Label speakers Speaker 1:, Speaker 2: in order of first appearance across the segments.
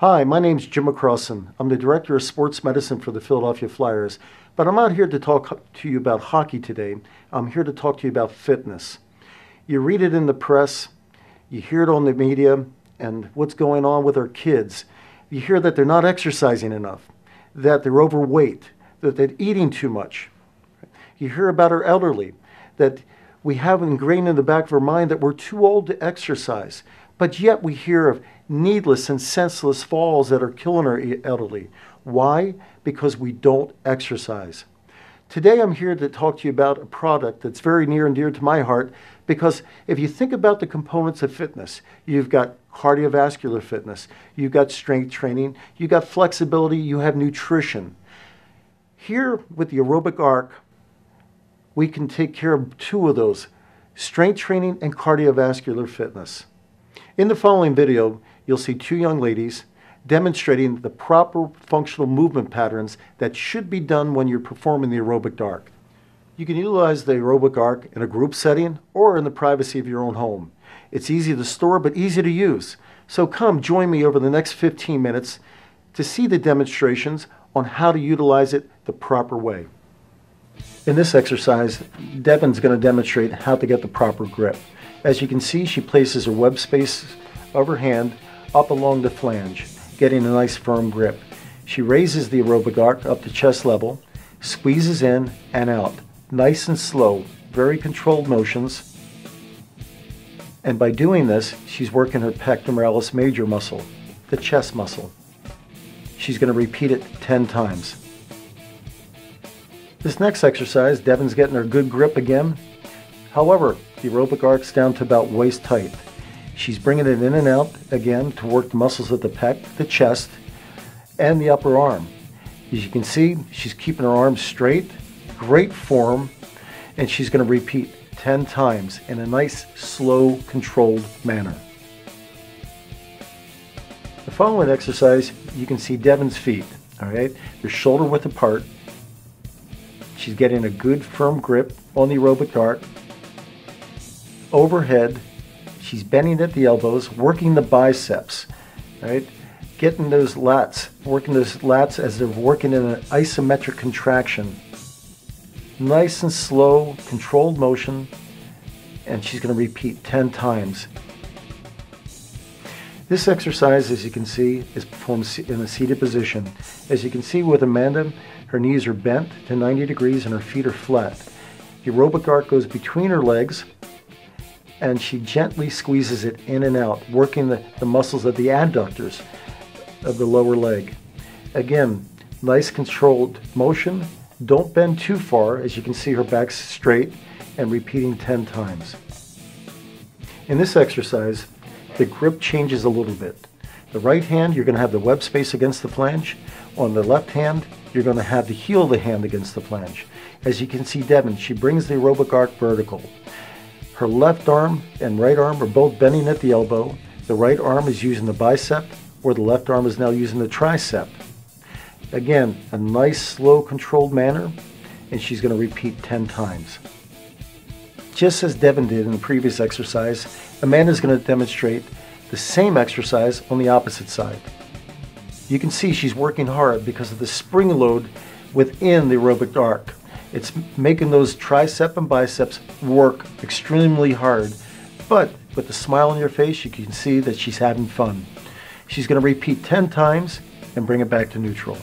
Speaker 1: Hi, my name's Jim McCrossan. I'm the Director of Sports Medicine for the Philadelphia Flyers, but I'm not here to talk to you about hockey today. I'm here to talk to you about fitness. You read it in the press, you hear it on the media, and what's going on with our kids. You hear that they're not exercising enough, that they're overweight, that they're eating too much. You hear about our elderly, that we have ingrained in the back of our mind that we're too old to exercise, but yet we hear of needless and senseless falls that are killing our elderly. Why? Because we don't exercise. Today I'm here to talk to you about a product that's very near and dear to my heart, because if you think about the components of fitness, you've got cardiovascular fitness, you've got strength training, you've got flexibility, you have nutrition. Here with the Aerobic Arc, we can take care of two of those, strength training and cardiovascular fitness. In the following video, you'll see two young ladies demonstrating the proper functional movement patterns that should be done when you're performing the Aerobic Arc. You can utilize the Aerobic Arc in a group setting or in the privacy of your own home. It's easy to store but easy to use. So come join me over the next 15 minutes to see the demonstrations on how to utilize it the proper way. In this exercise, Devin's going to demonstrate how to get the proper grip. As you can see, she places her web space of her hand up along the flange, getting a nice firm grip. She raises the Aerobic Arc up to chest level, squeezes in and out, nice and slow, very controlled motions. And by doing this, she's working her pectoralis major muscle, the chest muscle. She's going to repeat it 10 times. This next exercise, Devin's getting her good grip again. However, the Aerobic Arc's down to about waist height. She's bringing it in and out again to work the muscles of the pec, the chest, and the upper arm. As you can see, she's keeping her arms straight, great form, and she's going to repeat 10 times in a nice, slow, controlled manner. The following exercise, you can see Devin's feet, all right? They're shoulder width apart. She's getting a good firm grip on the Aerobic Arc. Overhead, she's bending at the elbows, working the biceps, right? Getting those lats, working those lats as they're working in an isometric contraction. Nice and slow, controlled motion, and she's going to repeat 10 times. This exercise, as you can see, is performed in a seated position. As you can see with Amanda, her knees are bent to 90 degrees and her feet are flat. The Aerobic Arc goes between her legs, and she gently squeezes it in and out, working the muscles of the adductors of the lower leg. Again, nice controlled motion. Don't bend too far. As you can see, her back's straight, and repeating 10 times. In this exercise, the grip changes a little bit. The right hand, you're going to have the web space against the flange. On the left hand, you're going to have the heel of the hand against the flange. As you can see, Devin, she brings the Aerobic Arc vertical. Her left arm and right arm are both bending at the elbow. The right arm is using the bicep, or the left arm is now using the tricep. Again, a nice, slow, controlled manner, and she's going to repeat 10 times. Just as Devin did in the previous exercise, Amanda's going to demonstrate the same exercise on the opposite side. You can see she's working hard because of the spring load within the Aerobic Arc. It's making those tricep and biceps work extremely hard. But with the smile on your face, you can see that she's having fun. She's going to repeat 10 times and bring it back to neutral.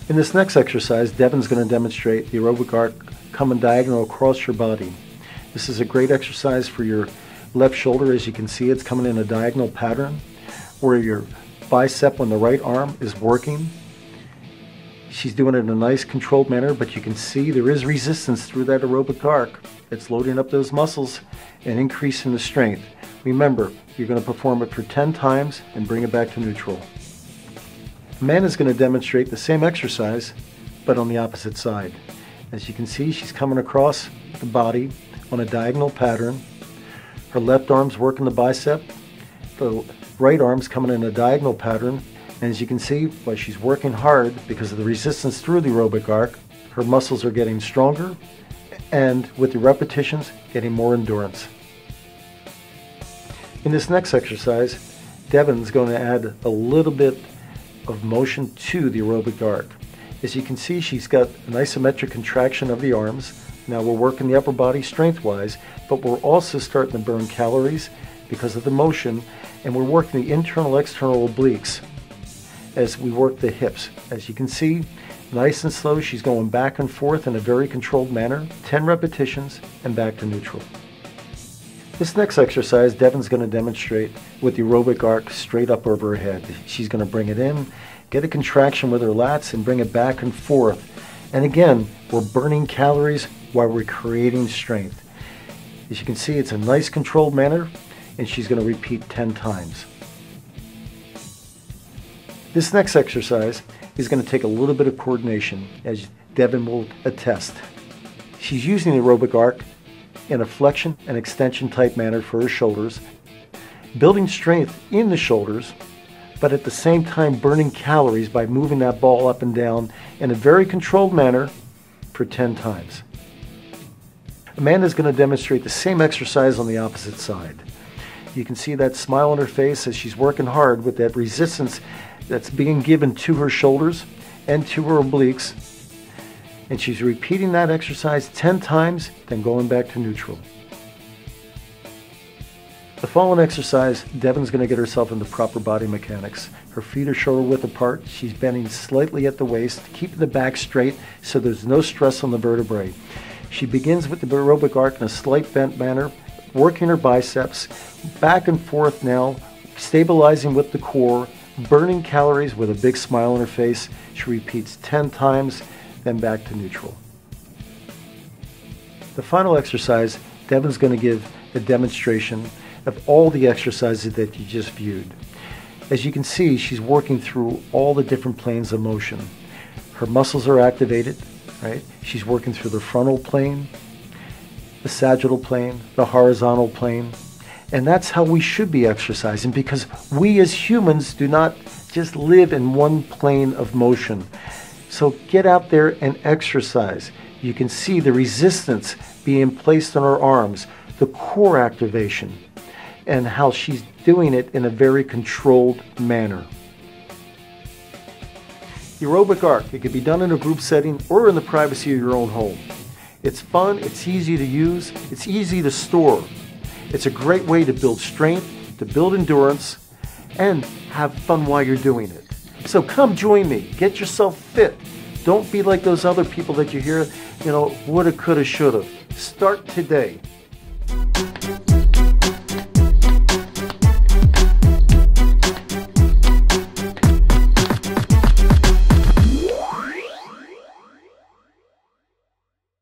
Speaker 1: In this next exercise, Devin's going to demonstrate the Aerobic Arc coming diagonal across your body. This is a great exercise for your left shoulder. As you can see, it's coming in a diagonal pattern where your bicep on the right arm is working. She's doing it in a nice controlled manner, but you can see there is resistance through that Aerobic Arc. It's loading up those muscles and increasing the strength. Remember, you're going to perform it for 10 times and bring it back to neutral. Amanda's going to demonstrate the same exercise, but on the opposite side. As you can see, she's coming across the body on a diagonal pattern. Her left arm's working the bicep. The right arm's coming in a diagonal pattern. And as you can see, while she's working hard because of the resistance through the Aerobic Arc, her muscles are getting stronger, and with the repetitions, getting more endurance. In this next exercise, Devin's going to add a little bit of motion to the aerobic arc. As you can see, she's got an isometric contraction of the arms. Now we're working the upper body strength-wise, but we're also starting to burn calories because of the motion, and we're working the internal, external obliques as we work the hips. As you can see, nice and slow, she's going back and forth in a very controlled manner, 10 repetitions, and back to neutral. This next exercise, Devin's going to demonstrate with the aerobic arc straight up over her head. She's going to bring it in, get a contraction with her lats, and bring it back and forth. And again, we're burning calories while we're creating strength. As you can see, it's a nice controlled manner, and she's going to repeat 10 times. This next exercise is going to take a little bit of coordination, as Devin will attest. She's using the aerobic arc in a flexion and extension type manner for her shoulders, building strength in the shoulders, but at the same time burning calories by moving that ball up and down in a very controlled manner for 10 times. Amanda's going to demonstrate the same exercise on the opposite side. You can see that smile on her face as she's working hard with that resistance that's being given to her shoulders and to her obliques. And she's repeating that exercise 10 times, then going back to neutral. The following exercise, Devin's going to get herself into proper body mechanics. Her feet are shoulder width apart. She's bending slightly at the waist, keeping the back straight so there's no stress on the vertebrae. She begins with the aerobic arc in a slight bent manner, working her biceps, back and forth now, stabilizing with the core, burning calories with a big smile on her face. She repeats 10 times, then back to neutral. The final exercise, Devin's going to give a demonstration of all the exercises that you just viewed. As you can see, she's working through all the different planes of motion. Her muscles are activated, right? She's working through the frontal plane, the sagittal plane, the horizontal plane, and that's how we should be exercising, because we as humans do not just live in one plane of motion. So get out there and exercise. You can see the resistance being placed on her arms, the core activation, and how she's doing it in a very controlled manner. Aerobic arc, it can be done in a group setting or in the privacy of your own home. It's fun, it's easy to use, it's easy to store. It's a great way to build strength, to build endurance, and have fun while you're doing it. So come join me, get yourself fit. Don't be like those other people that you hear, woulda, coulda, shoulda. Start today.